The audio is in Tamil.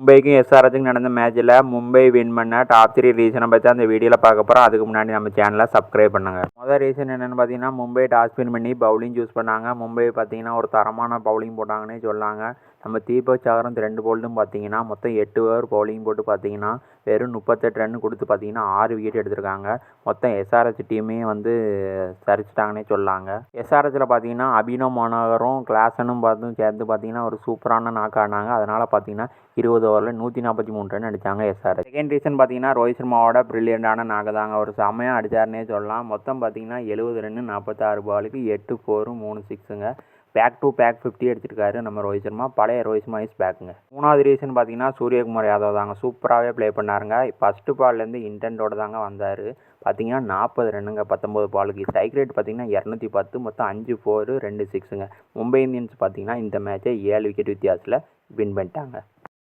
மும்பைக்கும் எஸ்ஆர்ஹெச்சுக்கும் நடந்த மேட்ச்சில் மும்பை வின் பண்ண டாப் 3 ரீசனை பற்றி அந்த வீடியோவில் பார்க்க போகிறோம். அதுக்கு முன்னாடி நம்ம சேனலை சப்ஸ்கிரைப் பண்ணுங்கள். முதல் ரீசன் என்னென்னு பார்த்தீங்கன்னா, மும்பை டாஸ் வின் பண்ணி பவுலிங் சூஸ் பண்ணாங்க. மும்பை பார்த்தீங்கன்னா ஒரு தரமான பவுலிங் போட்டாங்கன்னே சொல்லாங்க. நம்ம தீபக் சஹரும் 2 போல்டும் பார்த்தீங்கன்னா மொத்தம் 8 ஓவர் பவுலிங் போட்டு பார்த்தீங்கன்னா வெறும் 38 ரன் கொடுத்து பார்த்தீங்கன்னா 6 விக்கெட் எடுத்திருக்காங்க. மொத்தம் எஸ்ஆர்ஹெச் டீமே வந்து சரிச்சிட்டாங்கன்னே சொல்லாங்க. எஸ்ஆர்ஹெச்சில் பார்த்தீங்கன்னா அபினவ் மனோகரும் கிளாசனும் சேர்ந்து பார்த்தீங்கன்னா ஒரு சூப்பரான நாக் ஆடினாங்க. அதனால் பார்த்தீங்கன்னா 20 ஓவரில் 143 ரன் அடித்தாங்க எஸ்ஆர்ஹெச். செகண்ட் ரீசன் பார்த்தீங்கன்னா ரோஹித் சர்மாவோட ப்ரில்லியண்டான நாக்கு தாங்க. ஒரு செம்மையாக அடித்தாருன்னே சொல்லலாம். மொத்தம் பார்த்தீங்கன்னா 70 ரன் 46 பாலுக்கு 8 4 3 6ங்க. பேக் டு பேக் 50 அடிச்சிருக்காரு நம்ம ரோஹித் சர்மா. பழைய ரோஹித் சர்மா இஸ் பேக்குங்க. மூணாவது ரீசன் பார்த்தீங்கன்னா சூரியகுமார் யாதவ் தாங்க. சூப்பராகவே ப்ளே பண்ணாருங்க. ஃபஸ்ட்டு பால்லேருந்து இன்டென்டோடு தாங்க வந்தார். பார்த்தீங்கன்னா 40 ரன்னுங்க 19 பாலுக்கு. ஸ்ட்ரைக் ரேட் பார்த்தீங்கன்னா 210, மொத்தம் 5 4 2 6ங்க. மும்பை இந்தியன்ஸ் பார்த்தீங்கன்னா இந்த மேட்சை 7 விக்கெட் வித்தியாசத்தில் வின் பண்ணிட்டாங்க.